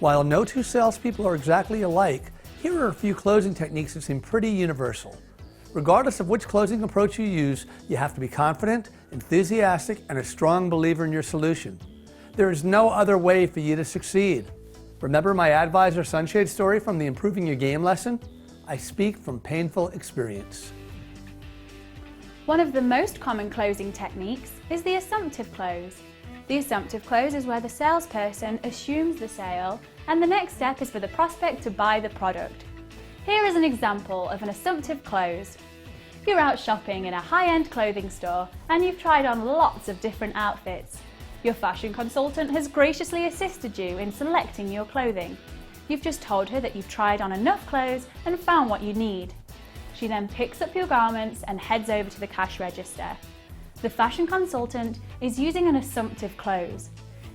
While no two salespeople are exactly alike, here are a few closing techniques that seem pretty universal. Regardless of which closing approach you use, you have to be confident, enthusiastic, and a strong believer in your solution. There is no other way for you to succeed. Remember my advisor sunshade story from the Improving Your Game lesson? I speak from painful experience. One of the most common closing techniques is the assumptive close. The assumptive close is where the salesperson assumes the sale, and the next step is for the prospect to buy the product. Here is an example of an assumptive close. You're out shopping in a high-end clothing store and you've tried on lots of different outfits. Your fashion consultant has graciously assisted you in selecting your clothing. You've just told her that you've tried on enough clothes and found what you need. She then picks up your garments and heads over to the cash register. The fashion consultant is using an assumptive close.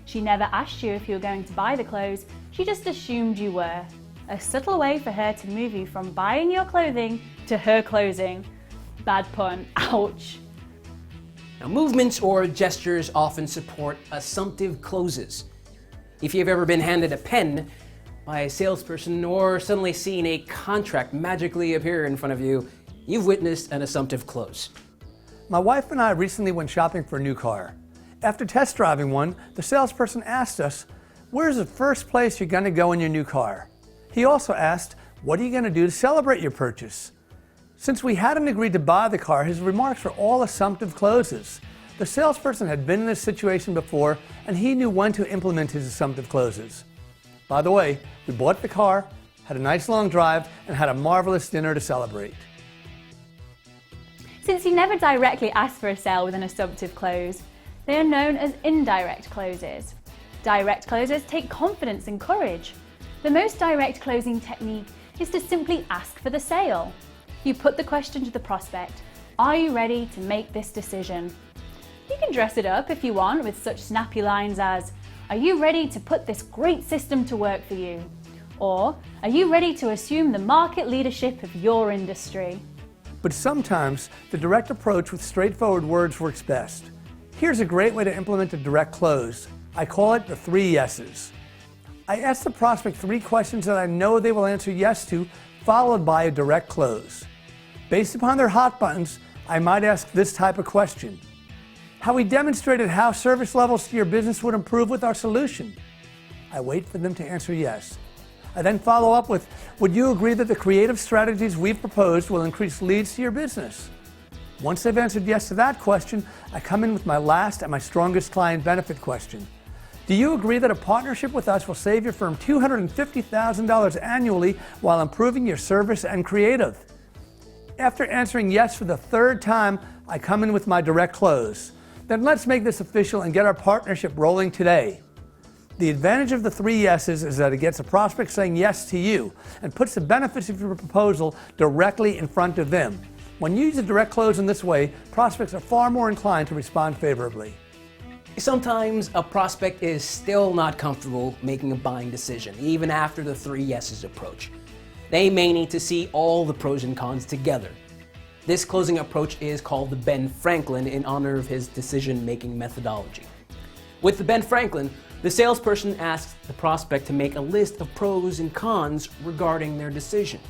She never asked you if you were going to buy the clothes, she just assumed you were. A subtle way for her to move you from buying your clothing to her closing. Bad pun, ouch. Now, movements or gestures often support assumptive closes. If you've ever been handed a pen by a salesperson or suddenly seen a contract magically appear in front of you, you've witnessed an assumptive close. My wife and I recently went shopping for a new car. After test driving one, the salesperson asked us, "Where's the first place you're going to go in your new car?" He also asked, "What are you going to do to celebrate your purchase?" Since we hadn't agreed to buy the car, his remarks were all assumptive closes. The salesperson had been in this situation before, and he knew when to implement his assumptive closes. By the way, we bought the car, had a nice long drive, and had a marvelous dinner to celebrate. Since you never directly ask for a sale with an assumptive close, they are known as indirect closes. Direct closes take confidence and courage. The most direct closing technique is to simply ask for the sale. You put the question to the prospect, "Are you ready to make this decision?" You can dress it up if you want with such snappy lines as, "Are you ready to put this great system to work for you?" Or, "Are you ready to assume the market leadership of your industry?" But sometimes the direct approach with straightforward words works best. Here's a great way to implement a direct close. I call it the 3 yeses. I ask the prospect 3 questions that I know they will answer yes to, followed by a direct close. Based upon their hot buttons, I might ask this type of question. Have we demonstrated how service levels to your business would improve with our solution? I wait for them to answer yes. I then follow up with, would you agree that the creative strategies we've proposed will increase leads to your business? Once they've answered yes to that question, I come in with my last and my strongest client benefit question. Do you agree that a partnership with us will save your firm $250,000 annually while improving your service and creative? After answering yes for the 3rd time, I come in with my direct close. Then let's make this official and get our partnership rolling today. The advantage of the 3 yeses is that it gets a prospect saying yes to you and puts the benefits of your proposal directly in front of them. When you use a direct close in this way, prospects are far more inclined to respond favorably. Sometimes a prospect is still not comfortable making a buying decision, even after the 3 yeses approach. They may need to see all the pros and cons together. This closing approach is called the Ben Franklin in honor of his decision-making methodology. With the Ben Franklin, the salesperson asks the prospect to make a list of pros and cons regarding their decision.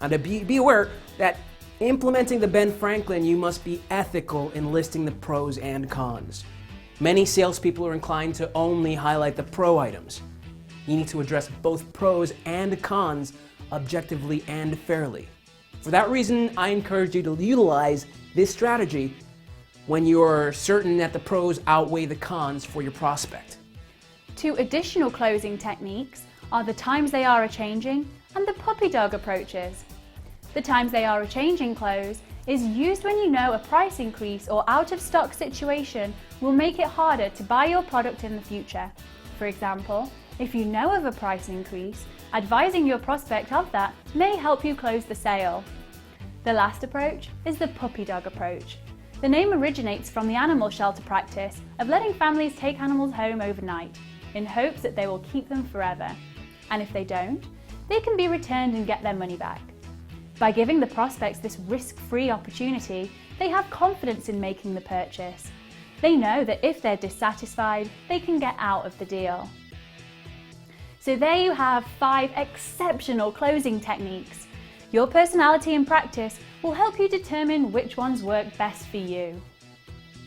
And to be aware that implementing the Ben Franklin, you must be ethical in listing the pros and cons. Many salespeople are inclined to only highlight the pro items. You need to address both pros and cons objectively and fairly. For that reason, I encourage you to utilize this strategy when you're certain that the pros outweigh the cons for your prospect. 2 additional closing techniques are the times they are a-changing and the puppy dog approaches. The times they are a-changing close is used when you know a price increase or out of stock situation will make it harder to buy your product in the future. For example, if you know of a price increase, advising your prospect of that may help you close the sale. The last approach is the puppy dog approach. The name originates from the animal shelter practice of letting families take animals home overnight in hopes that they will keep them forever. And if they don't, they can be returned and get their money back. By giving the prospects this risk-free opportunity, they have confidence in making the purchase. They know that if they're dissatisfied, they can get out of the deal. So there you have 5 exceptional closing techniques. Your personality and practice will help you determine which ones work best for you.